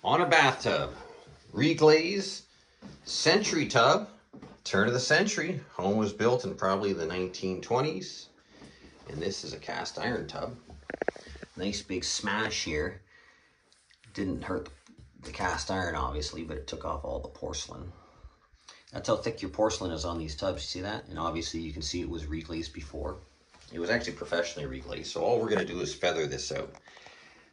On a bathtub, Reglazed, century tub, turn of the century. Home was built in probably the 1920s. And this is a cast iron tub. Nice big smash here. Didn't hurt the cast iron obviously, but it took off all the porcelain. That's how thick your porcelain is on these tubs, you see that? And obviously you can see it was reglazed before. It was actually professionally reglazed, so all we're gonna do is feather this out.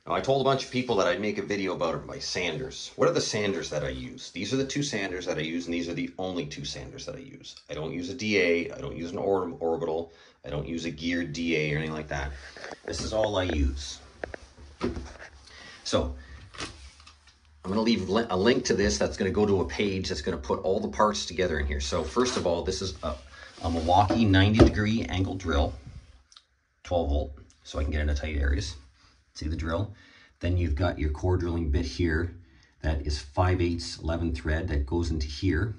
Now, I told a bunch of people that I'd make a video about my sanders. What are the sanders that I use? These are the two sanders that I use, and these are the only two sanders that I use. I don't use a DA, I don't use an orbital, I don't use a geared DA or anything like that. This is all I use. So, I'm gonna leave a link to this that's gonna go to a page that's gonna put all the parts together in here. So first of all, this is a Milwaukee 90-degree angle drill, 12 volt, so I can get into tight areas. See the drill? Then you've got your core drilling bit here that is 5/8 11 thread that goes into here.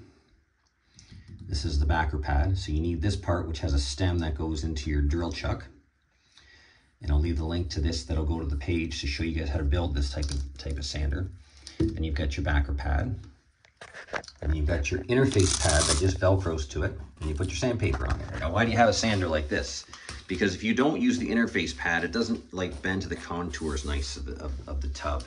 This is the backer pad, so you need this part which has a stem that goes into your drill chuck. And I'll leave the link to this that'll go to the page to show you guys how to build this type of sander. Then you've got your backer pad. And you've got your interface pad that just velcros to it. And you put your sandpaper on there. Now, why do you have a sander like this? Because if you don't use the interface pad, it doesn't like bend to the contours nice of the tub.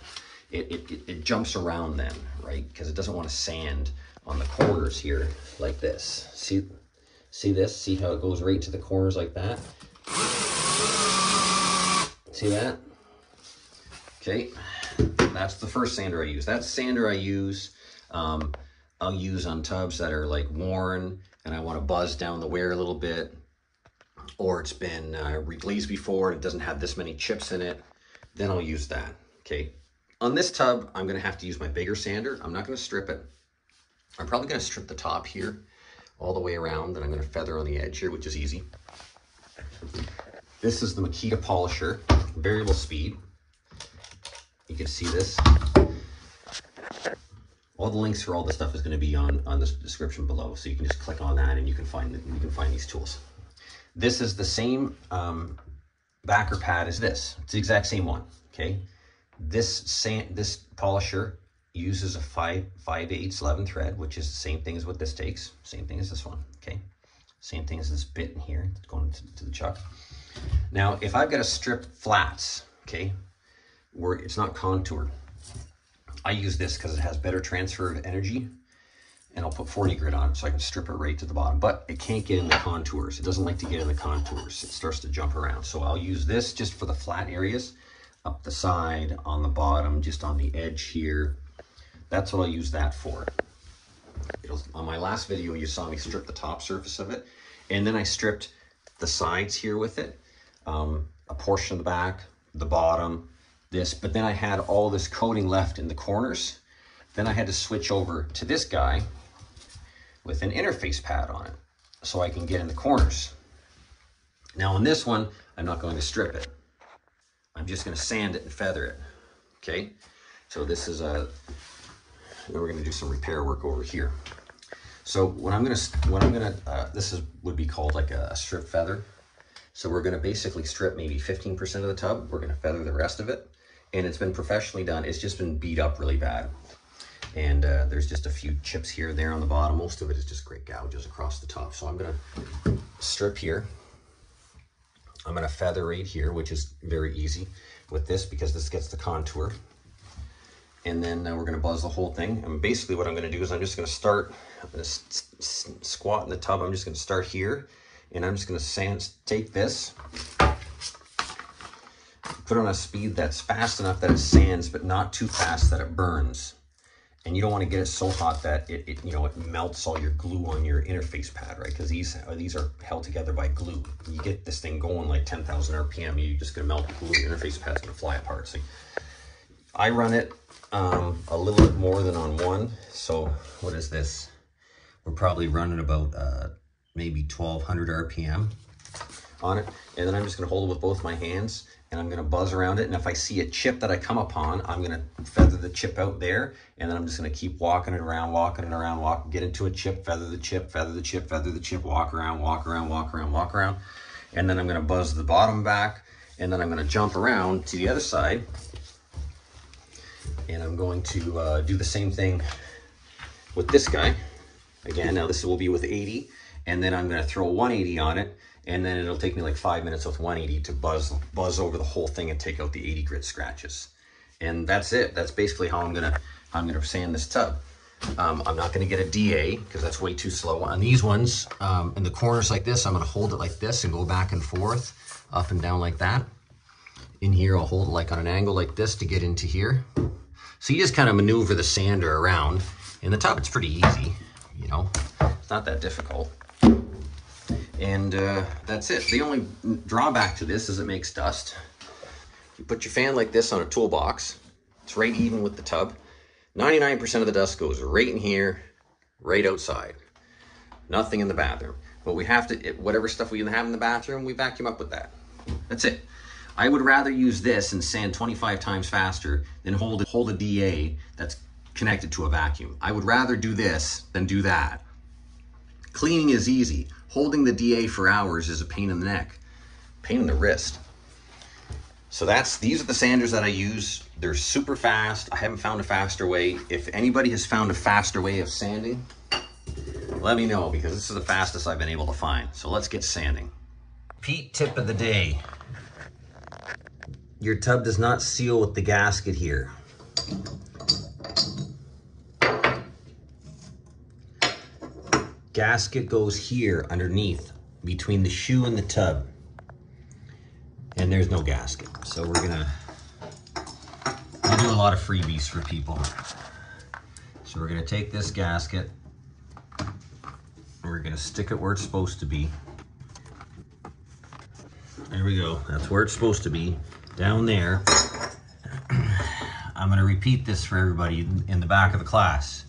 It jumps around then, right? Because it doesn't want to sand on the corners here like this. See this? See how it goes right to the corners like that? See that? Okay, that's the first sander I use. That sander I use, I'll use on tubs that are like worn and I want to buzz down the wear a little bit, or it's been reglazed before and it doesn't have this many chips in it, then I'll use that, okay? On this tub, I'm gonna have to use my bigger sander. I'm not gonna strip it. I'm probably gonna strip the top here all the way around, and I'm gonna feather on the edge here, which is easy. This is the Makita polisher, variable speed. You can see this. All the links for all this stuff is going to be on the description below, so you can just click on that and you can find these tools. This is the same backer pad as this. It's the exact same one. Okay, this polisher uses a 5/8 11 thread, which is the same thing as what this takes. Same thing as this one. Okay, same thing as this bit in here that's going to the chuck. Now, if I've got to strip flats, okay, where it's not contoured, I use this because it has better transfer of energy, and I'll put 40 grit on it so I can strip it right to the bottom, but it can't get in the contours. It doesn't like to get in the contours. It starts to jump around. So I'll use this just for the flat areas, up the side, on the bottom, just on the edge here. That's what I'll use that for. On my last video, you saw me strip the top surface of it, and then I stripped the sides here with it, a portion of the back, the bottom, this, but then I had all this coating left in the corners. Then I had to switch over to this guy with an interface pad on it so I can get in the corners. Now on this one, I'm not going to strip it. I'm just going to sand it and feather it. Okay, so this is then we're going to do some repair work over here. So this would be called like a strip feather. So we're going to basically strip maybe 15% of the tub. We're going to feather the rest of it. And it's been professionally done. It's just been beat up really bad. And there's just a few chips here and there on the bottom. Most of it is just great gouges across the top. So I'm going to strip here. I'm going to feather right here, which is very easy with this because this gets the contour. And then we're going to buzz the whole thing. And basically what I'm going to do is I'm just going to start, I'm going to squat in the tub. I'm just going to start here. And I'm just going to take this, put it on a speed that's fast enough that it sands, but not too fast that it burns. And you don't want to get it so hot that it melts all your glue on your interface pad, right? Because these are held together by glue. You get this thing going like 10,000 RPM, you're just going to melt the glue. Your interface pad's going to fly apart. So I run it a little bit more than on one. So what is this? We're probably running about maybe 1200 RPM on it. And then I'm just going to hold it with both my hands and I'm going to buzz around it. And if I see a chip that I come upon, I'm going to feather the chip out there. And then I'm just going to keep walking it around, get into a chip, feather the chip, feather the chip, feather the chip, walk around. And then I'm going to buzz the bottom back. And then I'm going to jump around to the other side And I'm going to do the same thing with this guy. Again, now this will be with 80, and then I'm going to throw 180 on it, and then it'll take me like 5 minutes with 180 to buzz over the whole thing and take out the 80 grit scratches. And that's it. That's basically how I'm gonna sand this tub. I'm not gonna get a DA because that's way too slow. On these ones, in the corners like this, I'm gonna hold it like this and go back and forth, up and down like that. In here, I'll hold it like on an angle like this to get into here. So you just kind of maneuver the sander around. In the tub, it's pretty easy, you know, it's not that difficult. And that's it. The only drawback to this is it makes dust. You put your fan like this on a toolbox, it's right even with the tub. 99% of the dust goes right in here, right outside. Nothing in the bathroom. But we have to, whatever stuff we have in the bathroom, we vacuum up with that. That's it. I would rather use this and sand 25 times faster than hold a DA that's connected to a vacuum. I would rather do this than do that. Cleaning is easy. Holding the DA for hours is a pain in the neck, pain in the wrist. So these are the sanders that I use. They're super fast. I haven't found a faster way. If anybody has found a faster way of sanding, let me know, because this is the fastest I've been able to find. So let's get sanding. Pete tip of the day. Your tub does not seal with the gasket here. Gasket goes here underneath between the shoe and the tub. And there's no gasket. So I do a lot of freebies for people. So we're gonna take this gasket and we're gonna stick it where it's supposed to be. There we go, that's where it's supposed to be, down there. I'm gonna repeat this for everybody in the back of the class.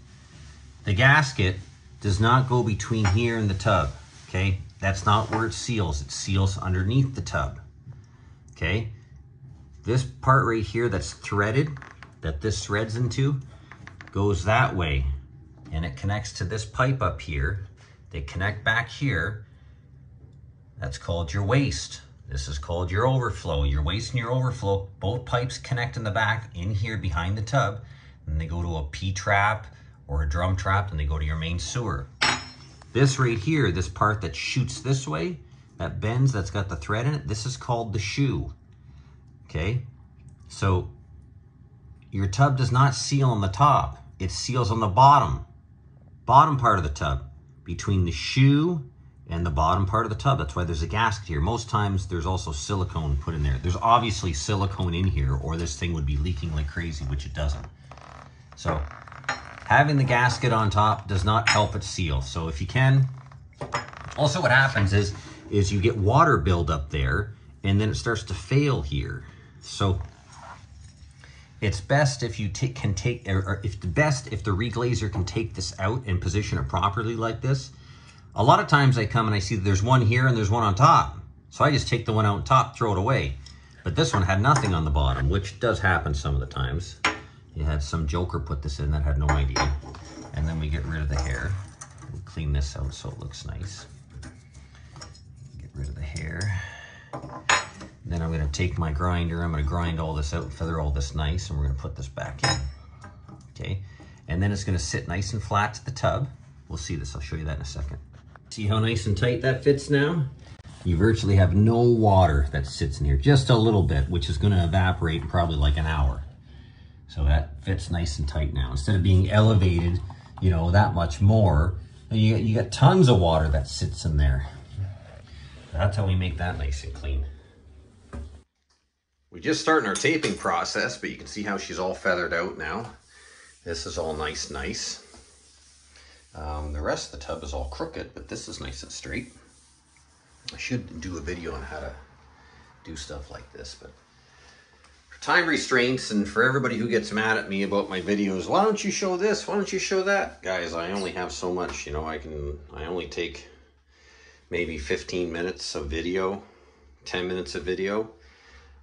The gasket does not go between here and the tub, okay? That's not where it seals. It seals underneath the tub. Okay, this part right here that's threaded, that this threads into, goes that way, and it connects to this pipe up here. They connect back here. That's called your waste. This is called your overflow. Your waste and your overflow, both pipes connect in the back in here behind the tub, and they go to a P-trap or a drum trap, and they go to your main sewer. This right here, this part that shoots this way, that bends, that's got the thread in it, this is called the shoe, okay? So your tub does not seal on the top, it seals on the bottom part of the tub, between the shoe and the bottom part of the tub. That's why there's a gasket here. Most times there's also silicone put in there. There's obviously silicone in here, or this thing would be leaking like crazy, which it doesn't. So having the gasket on top does not help it seal. So if you can, also what happens is you get water buildup there, and then it starts to fail here. So it's best if you if the reglazer can take this out and position it properly like this. A lot of times I come and I see that there's one here and there's one on top. So I just take the one out on top, throw it away. But this one had nothing on the bottom, which does happen some of the times. You had some joker put this in that had no idea. And then we get rid of the hair. We clean this out so it looks nice. Get rid of the hair. Then I'm gonna take my grinder, I'm gonna grind all this out, feather all this nice, and we're gonna put this back in, okay? And then it's gonna sit nice and flat to the tub. We'll see this, I'll show you that in a second. See how nice and tight that fits now? You virtually have no water that sits in here, just a little bit, which is gonna evaporate in probably like an hour. So that fits nice and tight now. Instead of being elevated, you know, that much more, you got tons of water that sits in there. That's how we make that nice and clean. We're just starting our taping process, but you can see how she's all feathered out now. This is all nice. The rest of the tub is all crooked, but this is nice and straight. I should do a video on how to do stuff like this, but for time restraints and for everybody who gets mad at me about my videos, why don't you show this? Why don't you show that? Guys, I only have so much, you know, I only take maybe 15 minutes of video, 10 minutes of video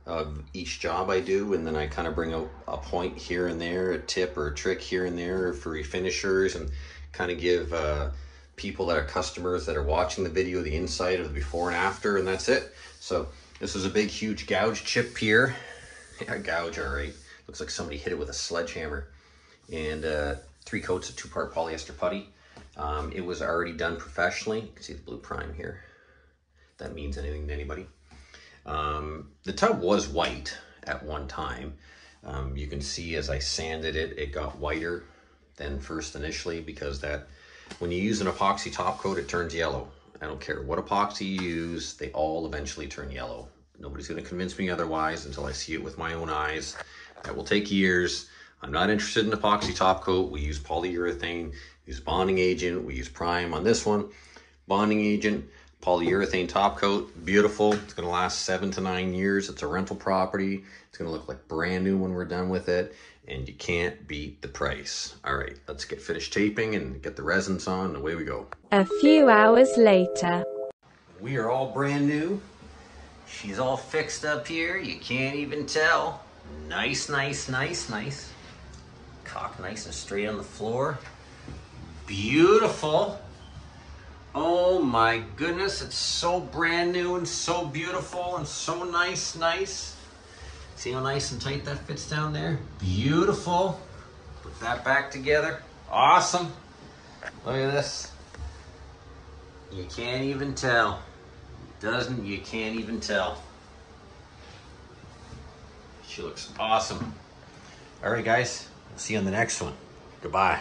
of each job I do, and then I kind of bring out a point here and there, a tip or a trick here and there for refinishers, and kind of give people that are customers that are watching the video the insight of the before and after, and that's it. So this is a big huge gouge chip here. Yeah, gouge, all right. Looks like somebody hit it with a sledgehammer. And 3 coats of 2-part polyester putty. It was already done professionally. You can see the blue prime here. If that means anything to anybody. The tub was white at one time. You can see as I sanded it, it got whiter than first initially, because that when you use an epoxy top coat, it turns yellow. I don't care what epoxy you use, they all eventually turn yellow. Nobody's going to convince me otherwise until I see it with my own eyes. That will take years. I'm not interested in epoxy top coat. We use polyurethane, use bonding agent, we use prime on this one. Bonding agent, polyurethane top coat, beautiful. It's going to last 7 to 9 years. It's a rental property. It's going to look like brand new when we're done with it, and you can't beat the price. All right, let's get finished taping and get the resins on, and away we go. A few hours later. We are all brand new. She's all fixed up here. You can't even tell. Nice, nice, nice, nice. Cock nice and straight on the floor. Beautiful. Oh my goodness, it's so brand new and so beautiful and so nice, nice. See how nice and tight that fits down there? Beautiful. Put that back together. Awesome. Look at this. You can't even tell. You can't even tell. She looks awesome. All right, guys, we'll see you on the next one. Goodbye.